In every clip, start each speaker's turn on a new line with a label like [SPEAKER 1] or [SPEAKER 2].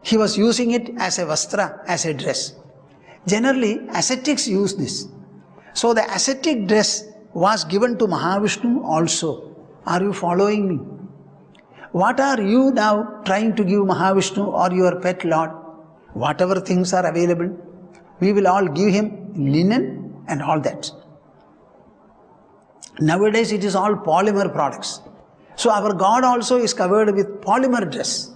[SPEAKER 1] He was using it as a vastra, as a dress. Generally, ascetics use this. So the ascetic dress was given to Mahavishnu also. Are you following me? What are you now trying to give Mahavishnu or your pet lord? Whatever things are available, we will all give him linen and all that. Nowadays it is all polymer products. So our God also is covered with polymer dress.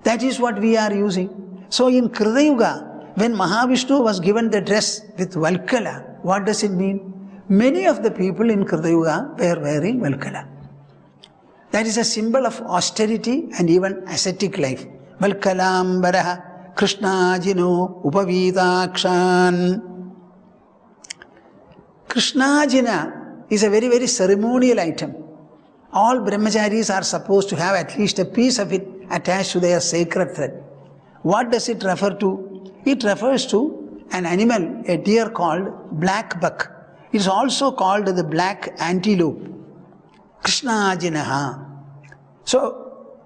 [SPEAKER 1] That is what we are using. So in Krita Yuga, when Mahavishnu was given the dress with Valkala, what does it mean? Many of the people in Krita Yuga were wearing Valkala. That is a symbol of austerity and even ascetic life. Valkalambaraha Krishnajino Upavitakshan. Krishnajina is a very, very ceremonial item. All brahmacharis are supposed to have at least a piece of it attached to their sacred thread. What does it refer to? It refers to an animal, a deer called black buck. It is also called the black antelope. Krishnajinaha. So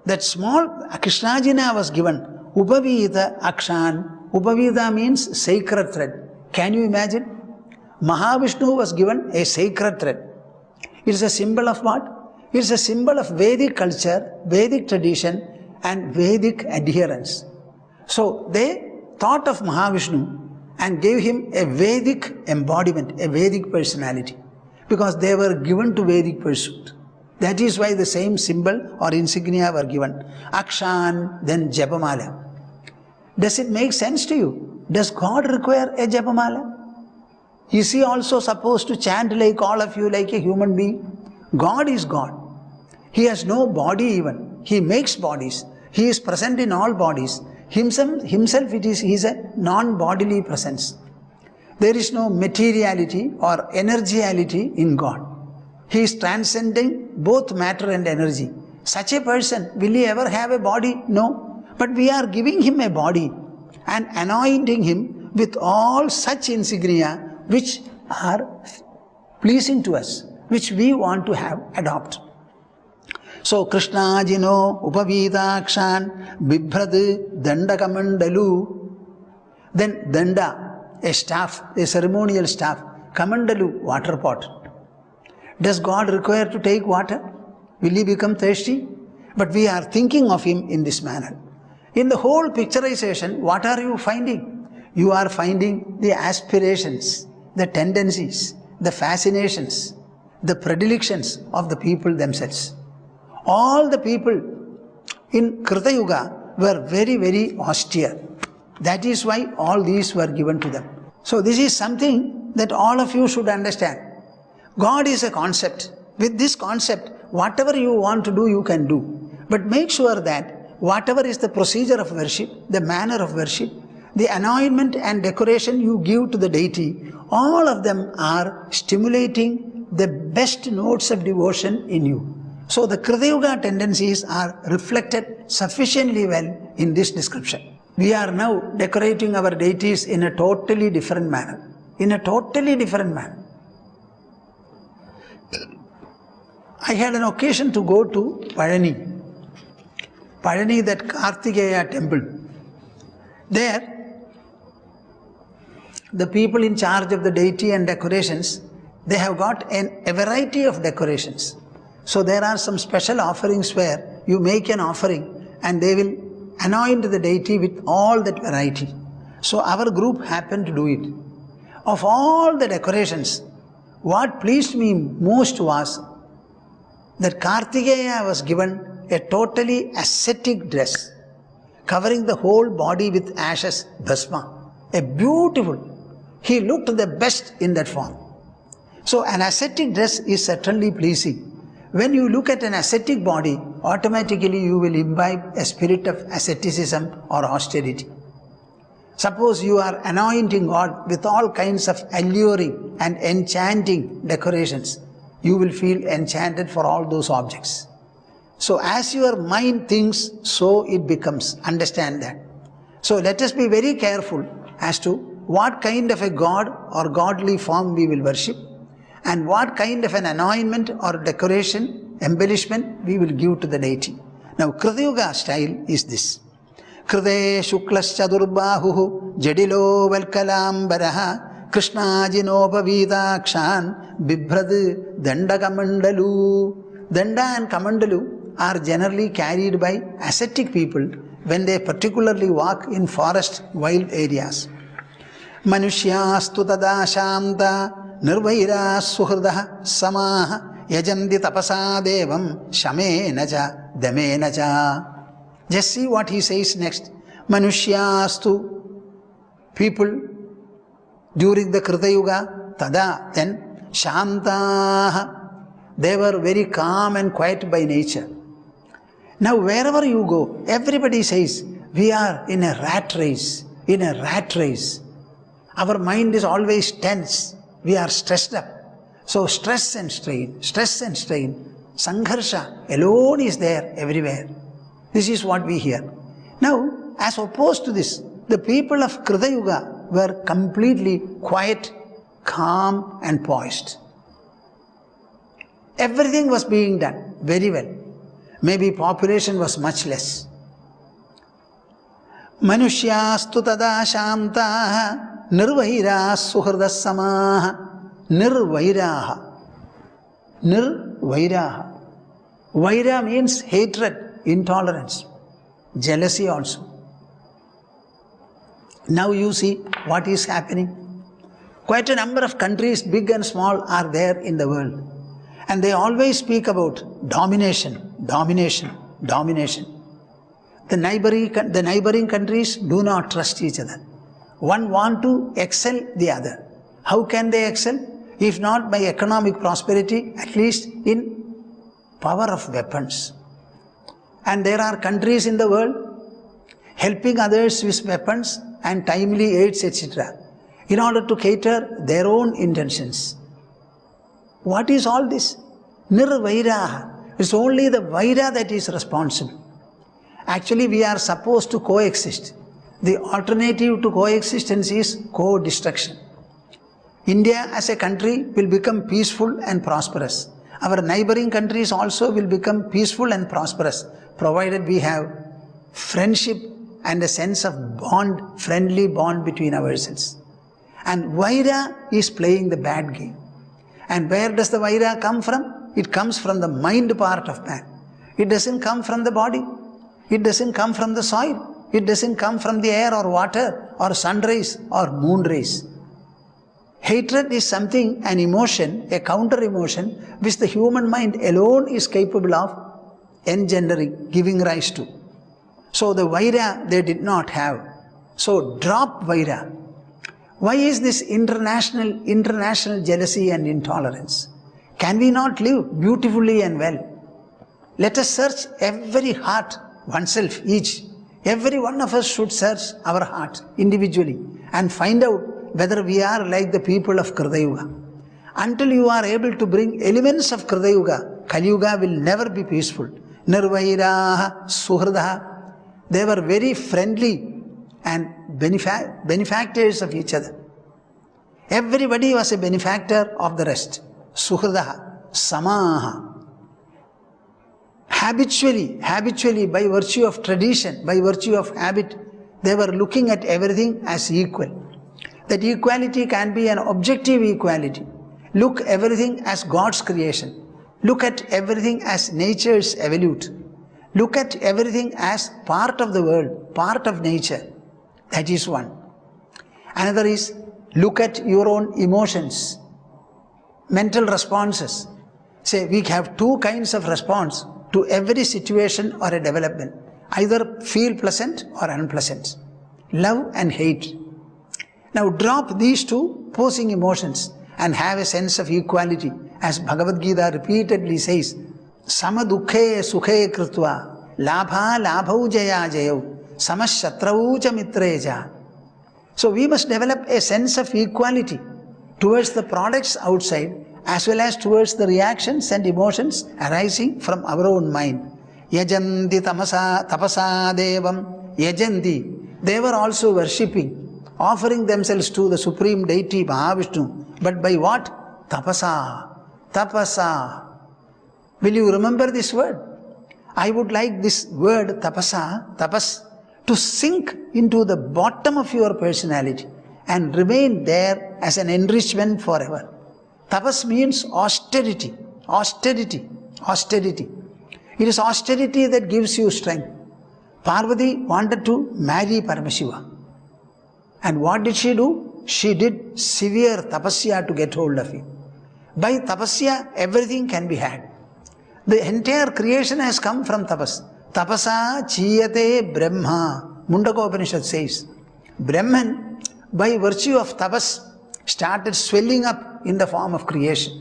[SPEAKER 1] that small Krishnajina was given. Upavita Akshan. Upavita means sacred thread. Can you imagine? Mahavishnu was given a sacred thread. It is a symbol of what? It is a symbol of Vedic culture, Vedic tradition and Vedic adherence. So they thought of Mahavishnu and gave him a Vedic embodiment, a Vedic personality, because they were given to Vedic pursuit. That is why the same symbol or insignia were given. Akshan, then Japamala. Does it make sense to you? Does God require a Japamala? Is he also supposed to chant like all of you, like a human being? God is God. He has no body even. He makes bodies. He is present in all bodies. Himself he is a non-bodily presence. There is no materiality or energiality in God. He is transcending both matter and energy. Such a person, will he ever have a body? No. But we are giving him a body and anointing him with all such insignia which are pleasing to us, which we want to have, adopt. So Krishna Jino Upavitakshan Bibhrad Dandakamandalu. Then Danda, a staff, a ceremonial staff. Kamandalu, water pot. Does God require to take water? Will he become thirsty? But we are thinking of him in this manner. In the whole picturization, what are you finding? You are finding the aspirations, the tendencies, the fascinations, the predilections of the people themselves. All the people in Krita Yuga were very, very austere. That is why all these were given to them. So this is something that all of you should understand. God is a concept. With this concept, whatever you want to do, you can do. But make sure that whatever is the procedure of worship, the manner of worship, the anointment and decoration you give to the deity, all of them are stimulating the best notes of devotion in you. So the Krita Yuga tendencies are reflected sufficiently well in this description. We are now decorating our deities in a totally different manner. In a totally different manner. I had an occasion to go to Palani, that Kartikeya temple. There, the people in charge of the deity and decorations, they have got a variety of decorations. So there are some special offerings where you make an offering and they will anoint the deity with all that variety. So our group happened to do it. Of all the decorations, what pleased me most was that Kartikeya was given a totally ascetic dress, covering the whole body with ashes, bhasma. A beautiful. He looked the best in that form. So an ascetic dress is certainly pleasing. When you look at an ascetic body, automatically you will imbibe a spirit of asceticism or austerity. Suppose you are anointing God with all kinds of alluring and enchanting decorations, you will feel enchanted for all those objects. So as your mind thinks, so it becomes. Understand that. So let us be very careful as to what kind of a God or godly form we will worship and what kind of an anointment or decoration, embellishment we will give to the deity. Now Krita Yuga style is this. Kride shuklascha durbahu jadilo velkalambaraha krishnajinopavitakshan bibhrad dandakamandalu. Danda and kamandalu are generally carried by ascetic people when they particularly walk in forest wild areas. Manusyastu tada shamta nirvaira suhridah samaha yajanti tapasa devam shamenaja damenaja. Just see what he says next. Manusyastu, people during the Krita Yuga, tada, then shantaha, they were very calm and quiet by nature. Now wherever you go, everybody says, we are in a rat race, in a rat race. Our mind is always tense, we are stressed up. So stress and strain, sangharsha alone is there everywhere. This is what we hear. Now, as opposed to this, the people of Krita Yuga were completely quiet, calm and poised. Everything was being done very well. Maybe population was much less. Manusyastu tada shamtaha nirvaira suhridah samaha. Nirvairaha. Nirvairaha. Vaira means hatred, intolerance, jealousy also. Now you see what is happening. Quite a number of countries, big and small, are there in the world. And they always speak about domination, domination, domination. The neighboring countries do not trust each other. One wants to excel the other. How can they excel? If not by economic prosperity, at least in power of weapons. And there are countries in the world helping others with weapons and timely aids, etc., in order to cater their own intentions. What is all this? Nirvairaha. It's only the vaira that is responsible. Actually, we are supposed to coexist. The alternative to coexistence is co-destruction. India as a country will become peaceful and prosperous. Our neighboring countries also will become peaceful and prosperous, provided we have friendship and a sense of bond, friendly bond between ourselves. And vaira is playing the bad game. And where does the vaira come from? It comes from the mind part of man. It doesn't come from the body. It doesn't come from the soil. It doesn't come from the air or water or sun rays or moon rays. Hatred is something, an emotion, a counter emotion, which the human mind alone is capable of engendering, giving rise to. So the vaira they did not have. So drop vaira. Why is this international jealousy and intolerance? Can we not live beautifully and well? Let us search every heart, oneself, each. Every one of us should search our heart individually and find out whether we are like the people of Krita Yuga. Until you are able to bring elements of Krita Yuga, Kali Yuga will never be peaceful. Nirvairaha, suhridah. They were very friendly and benefactors of each other. Everybody was a benefactor of the rest. Suhridah, samaha. Habitually, by virtue of tradition, by virtue of habit, they were looking at everything as equal. That equality can be an objective equality. Look everything as God's creation. Look at everything as nature's evolute. Look at everything as part of the world, part of nature. That is one. Another is, look at your own emotions, mental responses. Say, we have two kinds of response to every situation or a development. Either feel pleasant or unpleasant. Love and hate. Now drop these two opposing emotions and have a sense of equality. As Bhagavad Gita repeatedly says, Sama dukhe sukhe krutva labha labhau jaya jayau samas shatrau cha mitreja. So we must develop a sense of equality towards the products outside as well as towards the reactions and emotions arising from our own mind. Yajanti tapasa devam. Yajanti. They were also worshipping, offering themselves to the supreme deity Mahavishnu. But by what? Tapasa. Tapasa. Will you remember this word? I would like this word tapasa, tapas, to sink into the bottom of your personality and remain there as an enrichment forever. Tapas means austerity, austerity, austerity. It is austerity that gives you strength. Parvati wanted to marry Paramashiva. And what did she do? She did severe tapasya to get hold of him. By tapasya, everything can be had. The entire creation has come from tapas. Tapasa chiyate brahma. Mundaka Upanishad says, Brahman, by virtue of tapas, started swelling up in the form of creation.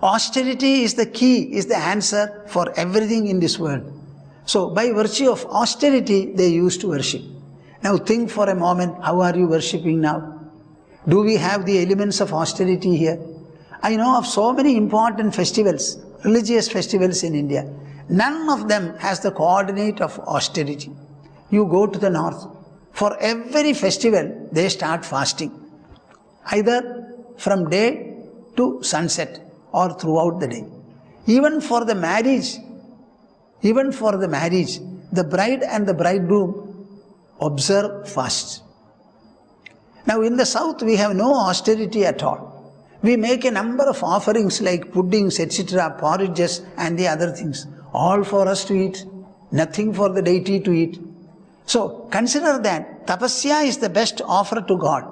[SPEAKER 1] Austerity is the key, is the answer for everything in this world. So, by virtue of austerity, they used to worship. Now think for a moment, how are you worshipping now? Do we have the elements of austerity here? I know of so many important festivals, religious festivals in India. None of them has the coordinate of austerity. You go to the north. For every festival, they start fasting. Either from day to sunset or throughout the day. Even for the marriage, the bride and the bridegroom observe fasts. Now in the south, we have no austerity at all. We make a number of offerings like puddings, etc., porridges and the other things. All for us to eat, nothing for the deity to eat. So consider that tapasya is the best offer to God.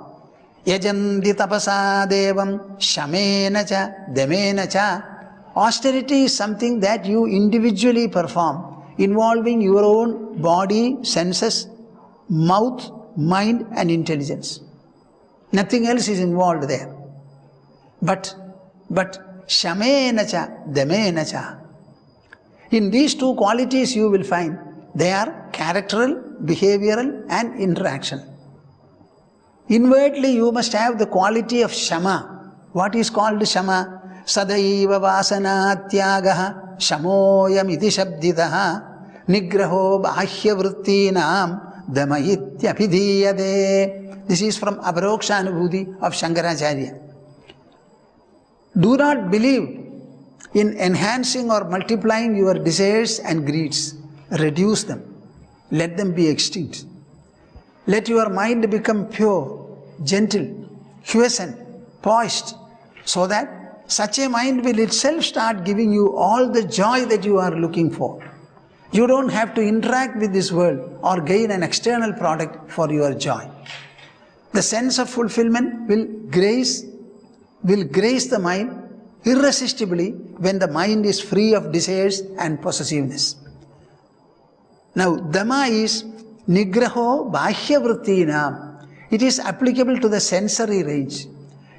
[SPEAKER 1] Yajanti tapasa devam shamena cha damena cha. Austerity is something that you individually perform, involving your own body, senses, mouth, mind and intelligence. Nothing else is involved there. But shamena cha damena cha. In these two qualities you will find they are characteral, behavioral and interaction. Inwardly you must have the quality of shama. What is called shama? Sadaiva vasana tyagaha shamoyam iti shabditaha nigraho bahya vrittinam damayityapidhiyade. This is from Aparoksha Anubhuti of Shankaracharya. Do not believe in enhancing or multiplying your desires and greeds. Reduce them. Let them be extinct. Let your mind become pure, gentle, quiescent, poised, so that such a mind will itself start giving you all the joy that you are looking for. You don't have to interact with this world or gain an external product for your joy. The sense of fulfillment will grace the mind irresistibly when the mind is free of desires and possessiveness. Now, Dhamma is Nigraho Bahya Vrittinam. It is applicable to the sensory range.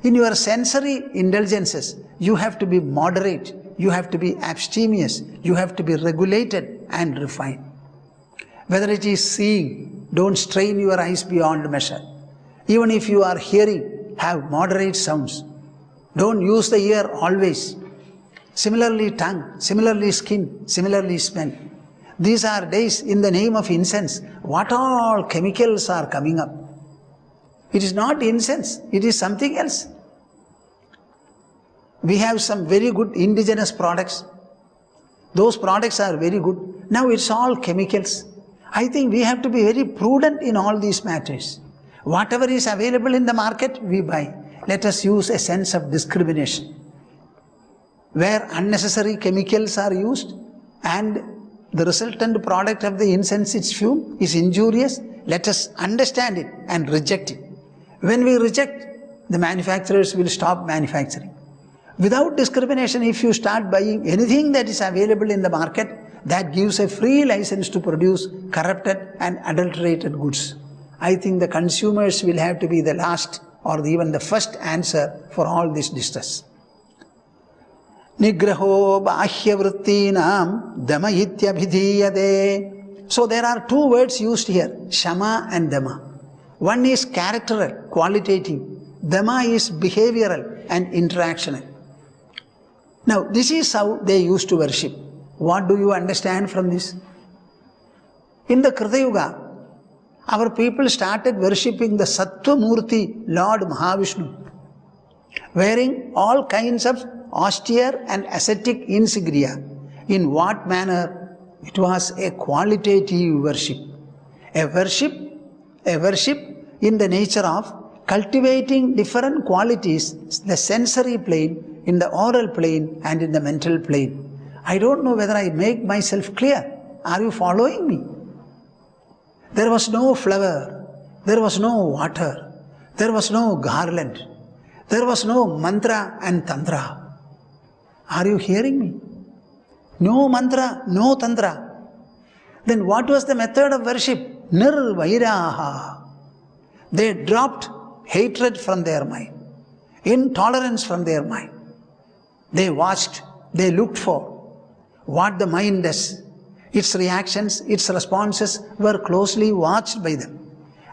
[SPEAKER 1] In your sensory indulgences, you have to be moderate, you have to be abstemious, you have to be regulated and refined. Whether it is seeing, don't strain your eyes beyond measure. Even if you are hearing, have moderate sounds. Don't use the ear always. Similarly tongue, similarly skin, similarly smell. These are days in the name of incense. What all chemicals are coming up? It is not incense, it is something else. We have some very good indigenous products. Those products are very good. Now it's all chemicals. I think we have to be very prudent in all these matters. Whatever is available in the market, we buy. Let us use a sense of discrimination. Where unnecessary chemicals are used and the resultant product of the incense, its fume, is injurious, let us understand it and reject it. When we reject, the manufacturers will stop manufacturing. Without discrimination, if you start buying anything that is available in the market, that gives a free license to produce corrupted and adulterated goods. I think the consumers will have to be the last or even the first answer for all this distress. Nigraho bahya vrittinam damayityabhidhiyade. So there are two words used here, shama and dhamma. One is characteral, qualitative. Dhamma is behavioral and interactional. Now this is how they used to worship. What do you understand from this? In the Krita Yuga, our people started worshipping the Sattva Murti, Lord Mahavishnu, wearing all kinds of austere and ascetic insignia. In what manner? It was a qualitative worship. A worship in the nature of cultivating different qualities, the sensory plane, in the oral plane and in the mental plane. I don't know whether I make myself clear. Are you following me? There was no flower, there was no water, there was no garland, there was no mantra and tantra. Are you hearing me? No mantra, no tantra. Then what was the method of worship? Nirvairaha. They dropped hatred from their mind, intolerance from their mind. They watched, they looked for what the mind does. Its reactions, its responses were closely watched by them.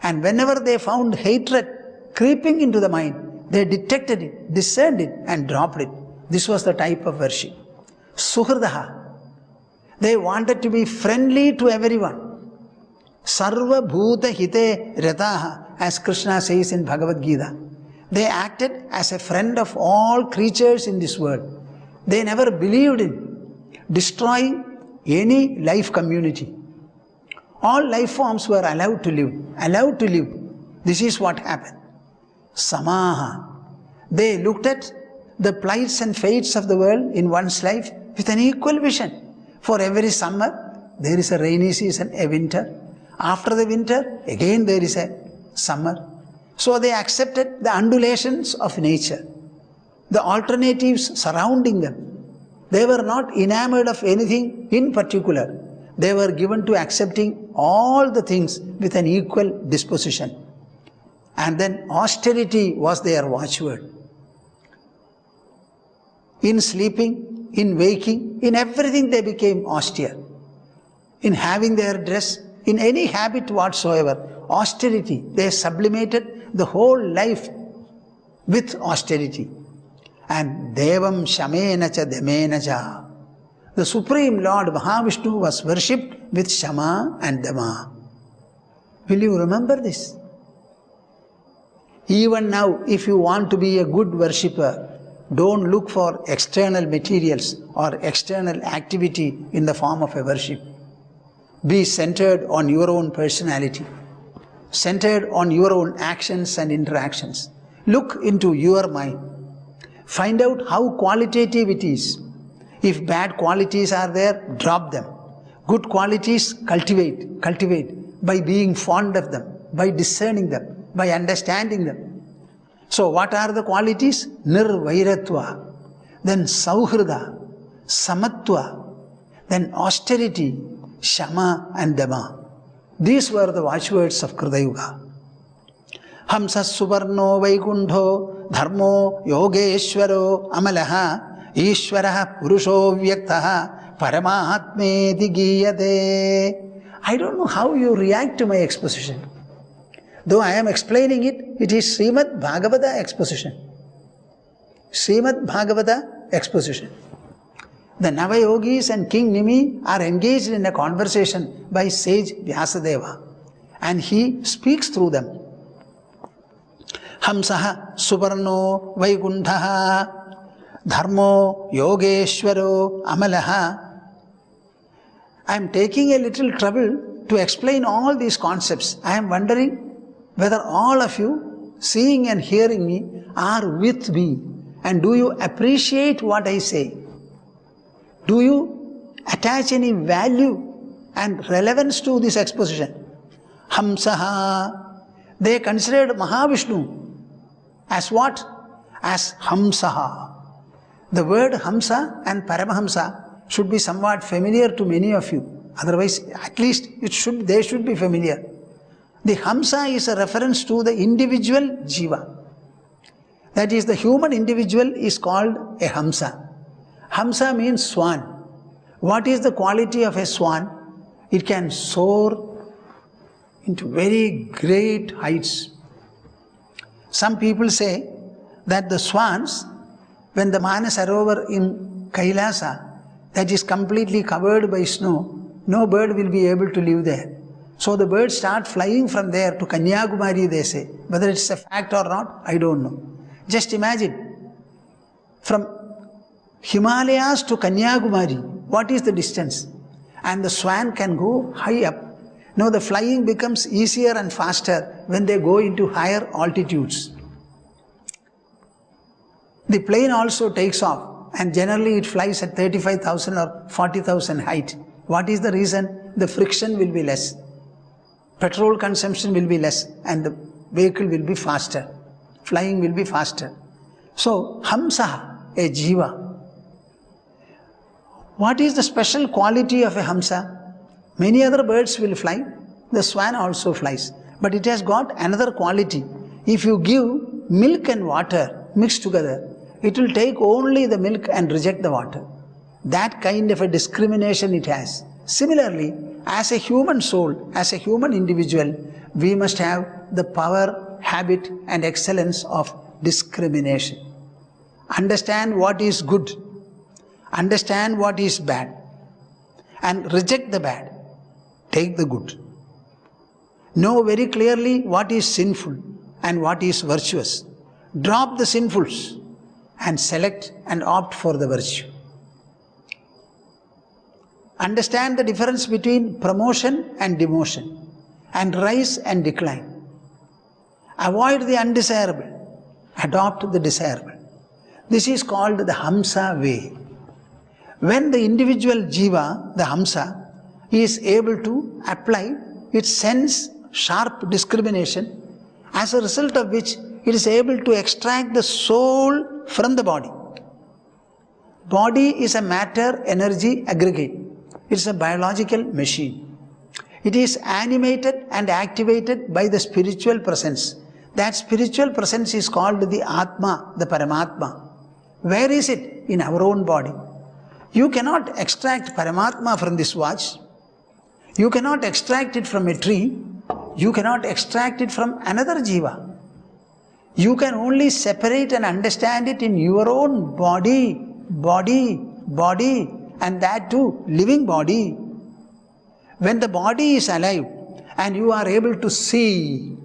[SPEAKER 1] And whenever they found hatred creeping into the mind, they detected it, discerned it and dropped it. This was the type of worship. Suhrdaha. They wanted to be friendly to everyone. Sarva bhuta hite rataha, as Krishna says in Bhagavad Gita. They acted as a friend of all creatures in this world. They never believed in destroying any life community. All life forms were allowed to live. This is what happened. Samaha. They looked at the plights and fates of the world in one's life with an equal vision. For every summer, there is a rainy season, a winter. After the winter, again there is a summer. So they accepted the undulations of nature, the alternatives surrounding them. They were not enamored of anything in particular. They were given to accepting all the things with an equal disposition. And then austerity was their watchword. In sleeping, in waking, in everything they became austere. In having their dress, in any habit whatsoever, austerity. They sublimated the whole life with austerity. And Devam Shamena cha Damena cha. The Supreme Lord Mahavishnu was worshipped with Shama and Dama. Will you remember this? Even now, if you want to be a good worshipper, don't look for external materials or external activity in the form of a worship. Be centered on your own personality, centered on your own actions and interactions. Look into your mind. Find out how qualitative it is. If bad qualities are there, drop them. Good qualities, cultivate by being fond of them, by discerning them, by understanding them. So what are the qualities? Nirvairatva, then Sauhrida, Samatva, then austerity, Shama and Dama. These were the watchwords of Kritayuga. Hamsas Subarno Vaikuntho Dharmo Yogeshwaro Amalaha Ishwaraha Purusho Vyaktaha Paramahatmeti Giyate. I don't know how you react to my exposition. Though I am explaining it, it is Sreemad Bhagavata exposition. Sreemad Bhagavata exposition. The Navayogis and King Nimi are engaged in a conversation by sage Vyasadeva, and he speaks through them. Hamsaha Subarno Vaikunthaha Dharmo Yogeshwaro Amalaha. I am taking a little trouble to explain all these concepts. I am wondering whether all of you, seeing and hearing me, are with me, and do you appreciate what I say? Do you attach any value and relevance to this exposition? Hamsaha. They considered Mahavishnu as what? As Hamsaha. The word Hamsa and Paramahamsa should be somewhat familiar to many of you. Otherwise, at least they should be familiar. The Hamsa is a reference to the individual Jiva. That is, the human individual is called a Hamsa. Hamsa means swan. What is the quality of a swan? It can soar into very great heights. Some people say that the swans, when the Manasarovar in Kailasa, that is completely covered by snow, no bird will be able to live there. So the birds start flying from there to Kanyakumari, they say. Whether it's a fact or not, I don't know. Just imagine, from Himalayas to Kanyakumari, what is the distance? and the swan can go high up. Now the flying becomes easier and faster when they go into higher altitudes. The plane also takes off, and generally it flies at 35,000 or 40,000 height. What is the reason? The friction will be less. Petrol consumption will be less and the vehicle will be faster. Flying will be faster. So, Hamsa, a Jiva. What is the special quality of a Hamsa? Many other birds will fly. The swan also flies. But it has got another quality. If you give milk and water mixed together, it will take only the milk and reject the water. That kind of a discrimination it has. Similarly, as a human soul, as a human individual, we must have the power, habit and excellence of discrimination. Understand what is good, understand what is bad, and reject the bad, take the good. Know very clearly what is sinful and what is virtuous. Drop the sinfuls and select and opt for the virtue. Understand the difference between promotion and demotion, and rise and decline. Avoid the undesirable, adopt the desirable. This is called the Hamsa way. When the individual Jiva, the Hamsa, is able to apply its sense sharp discrimination, as a result of which it is able to extract the soul from the body. Body is a matter-energy aggregate. It is a biological machine. It is animated and activated by the spiritual presence. That spiritual presence is called the Atma, the Paramatma. Where is it? In our own body. You cannot extract Paramatma from this watch. You cannot extract it from a tree. You cannot extract it from another Jiva. You can only separate and understand it in your own body, and that too, living body. When the body is alive and you are able to see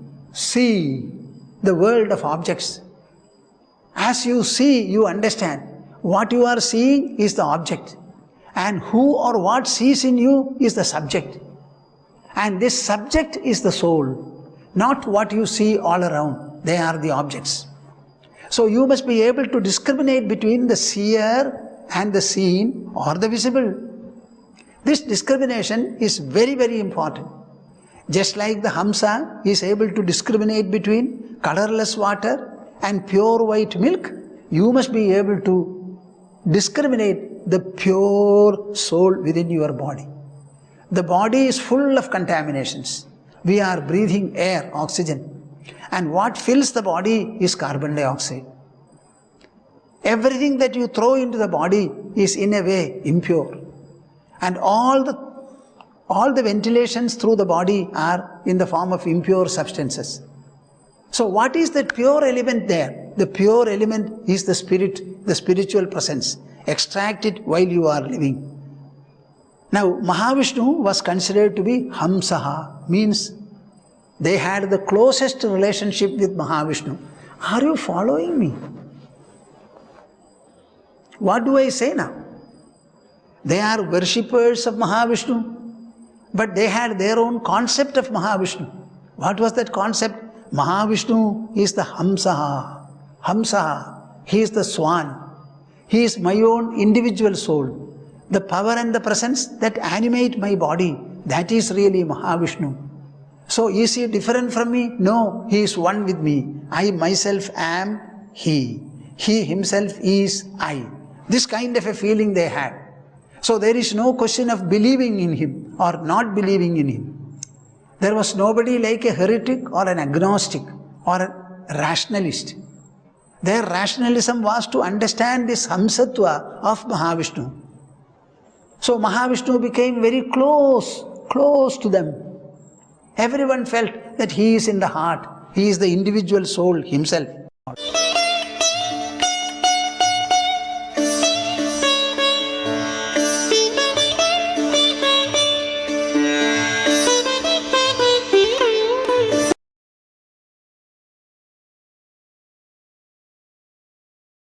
[SPEAKER 1] the world of objects, as you see, you understand. What you are seeing is the object, and who or what sees in you is the subject. And this subject is the soul, not what you see all around. They are the objects. So you must be able to discriminate between the seer and the seen or the visible. This discrimination is very, very important. Just like the Hamsa is able to discriminate between colorless water and pure white milk, you must be able to discriminate the pure soul within your body. The body is full of contaminations. We are breathing air, oxygen, and what fills the body is carbon dioxide. Everything that you throw into the body is in a way impure, and all the ventilations through the body are in the form of impure substances. So what is that pure element there? The pure element is the spirit, the spiritual presence. Extract it while you are living. Now Mahavishnu was considered to be Hamsaha, means they had the closest relationship with Mahavishnu. Are you following me? What do I say now? They are worshippers of Mahavishnu, but they had their own concept of Mahavishnu. What was that concept? Mahavishnu is the Hamsaha. Hamsaha. He is the swan. He is my own individual soul. The power and the presence that animate my body, that is really Mahavishnu. So is he different from me? No, he is one with me. I myself am he. He himself is I. This kind of a feeling they had. So there is no question of believing in him or not believing in him. There was nobody like a heretic or an agnostic or a rationalist. Their rationalism was to understand this Hamsatva of Mahavishnu. So Mahavishnu became very close to them. Everyone felt that he is in the heart. He is the individual soul himself.